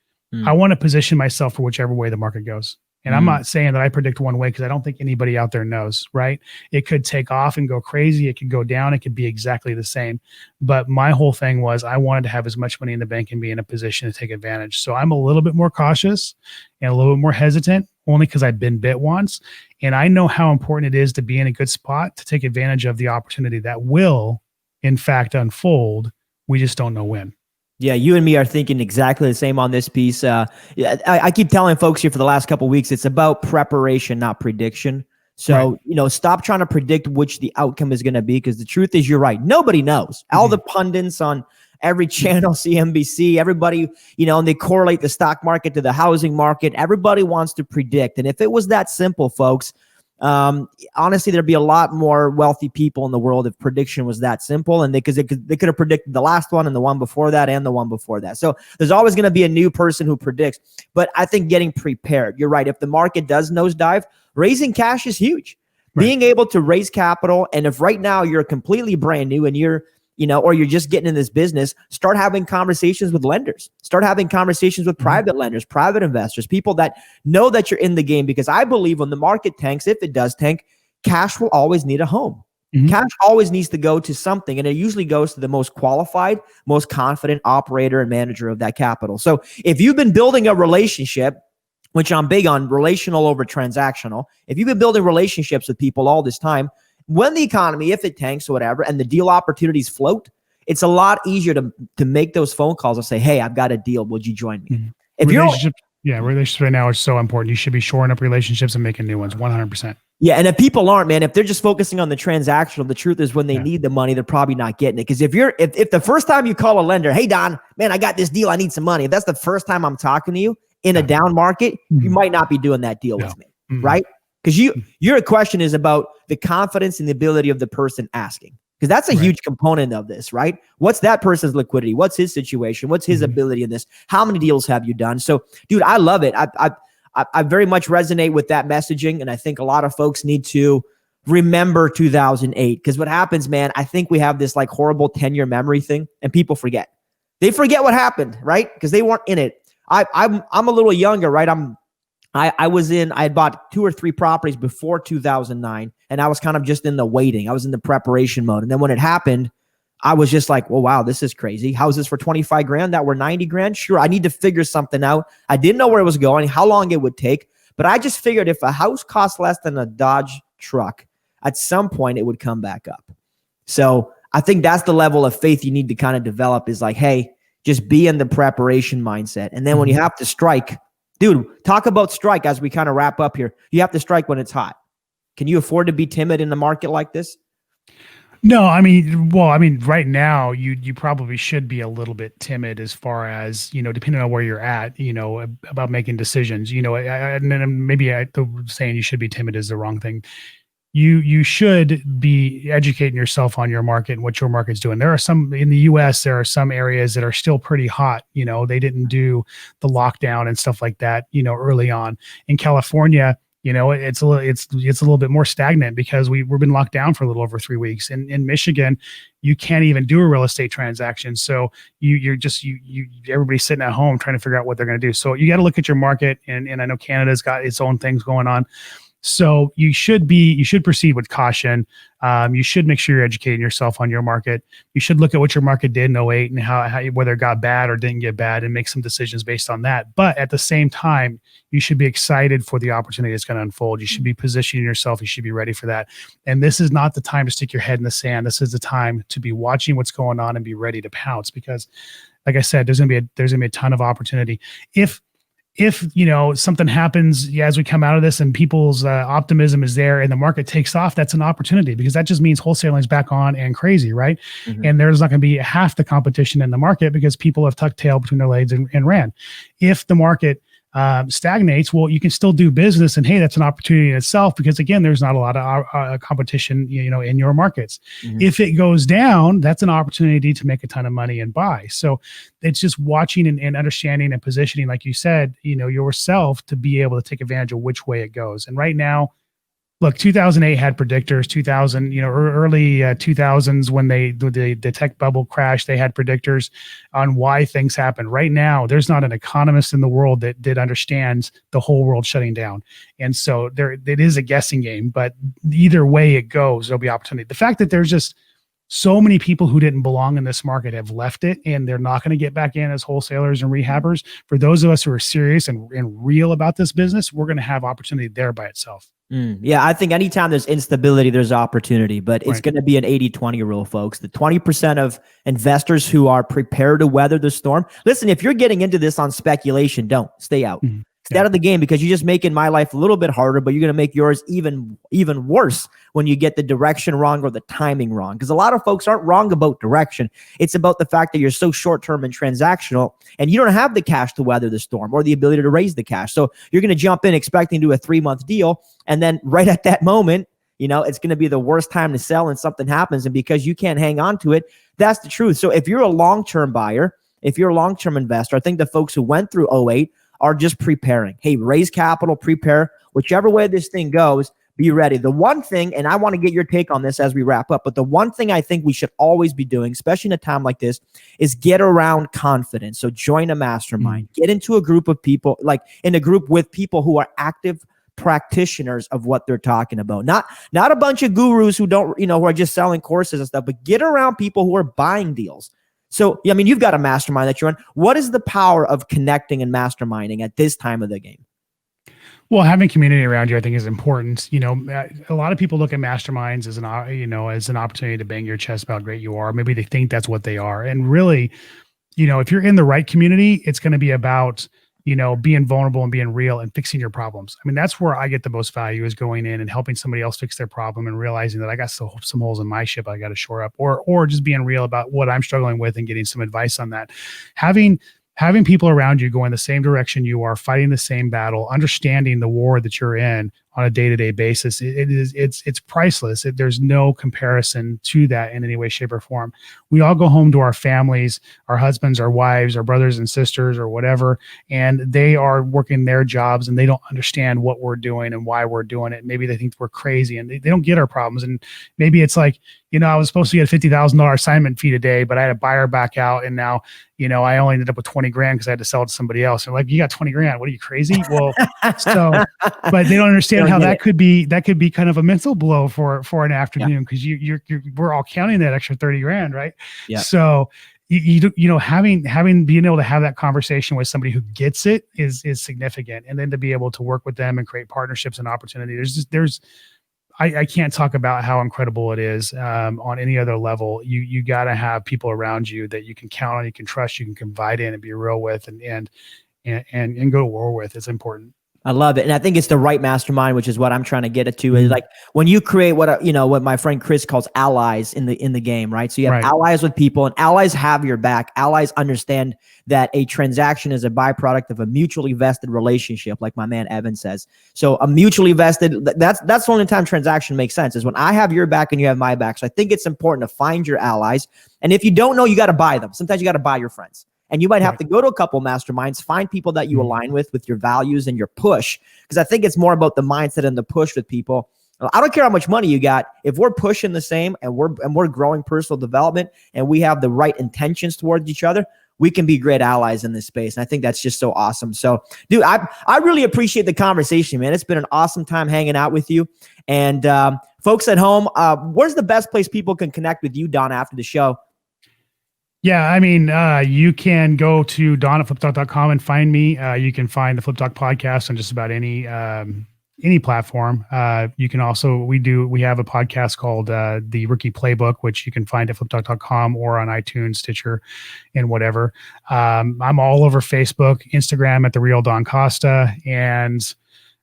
I want to position myself for whichever way the market goes. And I'm not saying that I predict one way because I don't think anybody out there knows, right? It could take off and go crazy. It could go down. It could be exactly the same. But my whole thing was I wanted to have as much money in the bank and be in a position to take advantage. So I'm a little bit more cautious and a little bit more hesitant, only because I've been bit once. And I know how important it is to be in a good spot to take advantage of the opportunity that will, in fact, unfold. We just don't know when. Yeah, you and me are thinking exactly the same on this piece. I keep telling folks here for the last couple of weeks, it's about preparation, not prediction. So, stop trying to predict which the outcome is going to be, because the truth is, you're right. Nobody knows. All the pundits on every channel, CNBC, everybody, and they correlate the stock market to the housing market. Everybody wants to predict. And if it was that simple, folks, Honestly, there'd be a lot more wealthy people in the world if prediction was that simple, and they could have predicted the last one and the one before that and the one before that. So there's always going to be a new person who predicts. But I think getting prepared, you're right. If the market does nosedive, raising cash is huge. Right. Being able to raise capital, and if right now you're completely brand new and you're or you're just getting in this business, start having conversations with lenders, start having conversations with private lenders, private investors, people that know that you're in the game. Because I believe when the market tanks, if it does tank, cash will always need a home. Cash always needs to go to something. And it usually goes to the most qualified, most confident operator and manager of that capital. So if you've been building a relationship, which I'm big on, relational over transactional, if you've been building relationships with people all this time, when the economy, if it tanks or whatever, and the deal opportunities float, it's a lot easier to make those phone calls and say, hey, I've got a deal. Would you join me? If relationships right now are so important. You should be shoring up relationships and making new ones, 100%. Yeah, and if people aren't, man, if they're just focusing on the transactional, the truth is when they need the money, they're probably not getting it. Because if the first time you call a lender, hey, Don, man, I got this deal, I need some money. If that's the first time I'm talking to you in a down market, you might not be doing that deal with me, right? Because your question is about the confidence and the ability of the person asking. Because that's a huge component of this, right? What's that person's liquidity? What's his situation? What's his ability in this? How many deals have you done? So, dude, I love it. I very much resonate with that messaging. And I think a lot of folks need to remember 2008. Because what happens, man, I think we have this like horrible 10-year memory thing and people forget. They forget what happened, right? Because they weren't in it. I'm a little younger, right? I had bought 2 or 3 properties before 2009, and I was kind of just in the waiting. I was in the preparation mode. And then when it happened, I was just like, well, wow, this is crazy. Houses for 25 grand that were 90 grand. Sure. I need to figure something out. I didn't know where it was going, how long it would take, but I just figured if a house costs less than a Dodge truck, at some point it would come back up. So I think that's the level of faith you need to kind of develop, is like, hey, just be in the preparation mindset. And then when you have to strike, dude, talk about strike as we kind of wrap up here. You have to strike when it's hot. Can you afford to be timid in a market like this? No, I mean, right now you probably should be a little bit timid as far as, depending on where you're at, about making decisions, and then maybe saying you should be timid is the wrong thing. You should be educating yourself on your market and what your market's doing. There are some in the US, there are some areas that are still pretty hot. They didn't do the lockdown and stuff like that, early on. In California, it's a little bit more stagnant because we've been locked down for a little over 3 weeks. In Michigan, you can't even do a real estate transaction. So everybody's sitting at home trying to figure out what they're going to do. So you got to look at your market, and I know Canada's got its own things going on. So you should proceed with caution. You should make sure you're educating yourself on your market. You should look at what your market did in 08 and how whether it got bad or didn't get bad, and make some decisions based on that. But at the same time, you should be excited for the opportunity that's going to unfold. You should be positioning yourself. You should be ready for that. And this is not the time to stick your head in the sand. This is the time to be watching what's going on and be ready to pounce, because, like I said, there's going to be a ton of opportunity. If something happens as we come out of this and people's optimism is there and the market takes off, that's an opportunity, because that just means wholesaling is back on and crazy, right? And there's not going to be half the competition in the market because people have tucked tail between their legs and ran. If the market stagnates, well, you can still do business, and hey, that's an opportunity in itself, because again, there's not a lot of competition, in your markets. If it goes down, that's an opportunity to make a ton of money and buy. So it's just watching and understanding and positioning, like you said, yourself to be able to take advantage of which way it goes. And right now, look, 2008 had predictors. 2000, early 2000s, when the tech bubble crashed, they had predictors on why things happen. Right now, there's not an economist in the world that understands the whole world shutting down. And so it is a guessing game, but either way it goes, there'll be opportunity. The fact that there's just so many people who didn't belong in this market have left it, and they're not going to get back in as wholesalers and rehabbers. For those of us who are serious and real about this business, we're going to have opportunity there by itself. Yeah, I think anytime there's instability, there's opportunity, but it's going to be an 80-20 rule, folks. The 20% of investors who are prepared to weather the storm. Listen, if you're getting into this on speculation, don't stay out. Stay out of the game, because you're just making my life a little bit harder, but you're going to make yours even worse when you get the direction wrong or the timing wrong. Because a lot of folks aren't wrong about direction. It's about the fact that you're so short-term and transactional, and you don't have the cash to weather the storm or the ability to raise the cash. So you're going to jump in expecting to do a 3-month deal, and then right at that moment, it's going to be the worst time to sell and something happens. And because you can't hang on to it, that's the truth. So if you're a long-term buyer, if you're a long-term investor, I think the folks who went through 08 are just preparing. Hey, raise capital, prepare. Whichever way this thing goes, be ready. The one thing, and I want to get your take on this as we wrap up, but the one thing I think we should always be doing, especially in a time like this, is get around confidence. So join a mastermind. Get into a group of people, like in a group with people who are active practitioners of what they're talking about. Not a bunch of gurus who don't, who are just selling courses and stuff, but get around people who are buying deals. So, you've got a mastermind that you're in. What is the power of connecting and masterminding at this time of the game? Well, having community around you, I think, is important. A lot of people look at masterminds as an opportunity to bang your chest about how great you are. Maybe they think that's what they are. And really, if you're in the right community, it's going to be about, being vulnerable and being real and fixing your problems. That's where I get the most value, is going in and helping somebody else fix their problem and realizing that I got some holes in my ship I got to shore up, or just being real about what I'm struggling with and getting some advice on that. Having people around you going the same direction you are, fighting the same battle, understanding the war that you're in on a day-to-day basis, it's priceless. There's no comparison to that in any way, shape, or form. We all go home to our families, our husbands, our wives, our brothers and sisters, or whatever, and they are working their jobs, and they don't understand what we're doing and why we're doing it. Maybe they think we're crazy, and they don't get our problems. And maybe it's like, I was supposed to get a $50,000 assignment fee today, but I had a buyer back out, and now, I only ended up with 20 grand because I had to sell it to somebody else. And like, you got 20 grand. What, are you crazy? Well, but they don't understand how that could be kind of a mental blow for an afternoon, because we're all counting that extra 30 grand, right? Yeah. So having being able to have that conversation with somebody who gets it is significant, and then to be able to work with them and create partnerships and opportunity. I can't talk about how incredible it is on any other level. You got to have people around you that you can count on, you can trust, you can confide in, and be real with, and go to war with. It's important. I love it. And I think it's the right mastermind, which is what I'm trying to get it to. Is like when you create what my friend Chris calls allies in the game, right? So you have allies with people, and allies have your back. Allies understand that a transaction is a byproduct of a mutually vested relationship, like my man Evan says. So a mutually vested, that's the only time transaction makes sense, is when I have your back and you have my back. So I think it's important to find your allies. And if you don't know, you got to buy them. Sometimes you got to buy your friends. And you might have to go to a couple masterminds, find people that you align with your values and your push. Because I think it's more about the mindset and the push with people. I don't care how much money you got. If we're pushing the same and we're growing personal development and we have the right intentions towards each other, we can be great allies in this space. And I think that's just so awesome. So, dude, I really appreciate the conversation, man. It's been an awesome time hanging out with you. And folks at home, where's the best place people can connect with you, Don, after the show? Yeah, you can go to don@fliptalk.com and find me. You can find the Flip Talk podcast on just about any platform. You can also, we have a podcast called The Rookie Playbook, which you can find at fliptalk.com or on iTunes, Stitcher, and whatever. I'm all over Facebook, Instagram at The Real Don Costa, and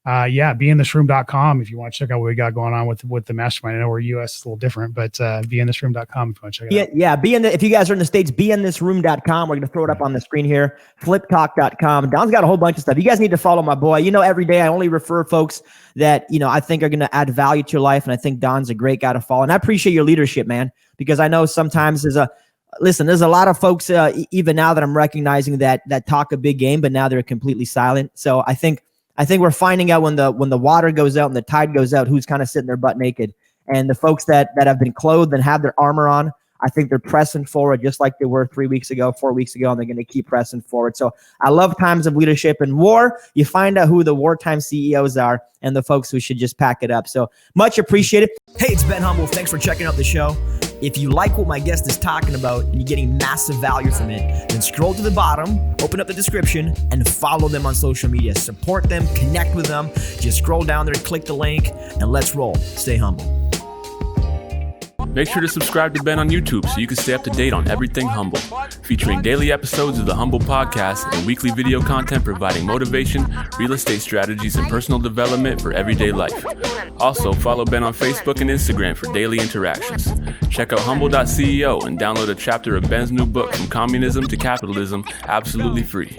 beinthisroom.com if you want to check out what we got going on with the mastermind. I know we're US, it's a little different, but beinthisroom.com if you want to check it out. Yeah, if you guys are in the States, beinthisroom.com. We're going to throw it up on the screen here. Fliptalk.com. Don's got a whole bunch of stuff. You guys need to follow my boy. Every day I only refer folks that, I think are going to add value to your life. And I think Don's a great guy to follow. And I appreciate your leadership, man, because I know sometimes there's a lot of folks, even now that I'm recognizing that talk a big game, but now they're completely silent. So I think we're finding out when the water goes out and the tide goes out, who's kind of sitting there butt naked. And the folks that have been clothed and have their armor on, I think they're pressing forward just like they were 3 weeks ago, 4 weeks ago, and they're going to keep pressing forward. So I love times of leadership and war. You find out who the wartime CEOs are and the folks who should just pack it up. So much appreciated. Hey, it's Ben Humble. Thanks for checking out the show. If you like what my guest is talking about and you're getting massive value from it, then scroll to the bottom, open up the description, and follow them on social media. Support them, connect with them. Just scroll down there, click the link, and let's roll. Stay humble. Make sure to subscribe to Ben on YouTube so you can stay up to date on everything Humble, featuring daily episodes of the Humble Podcast and weekly video content providing motivation, real estate strategies, and personal development for everyday life. Also, follow Ben on Facebook and Instagram for daily interactions. Check out humble.ceo and download a chapter of Ben's new book, From Communism to Capitalism, absolutely free.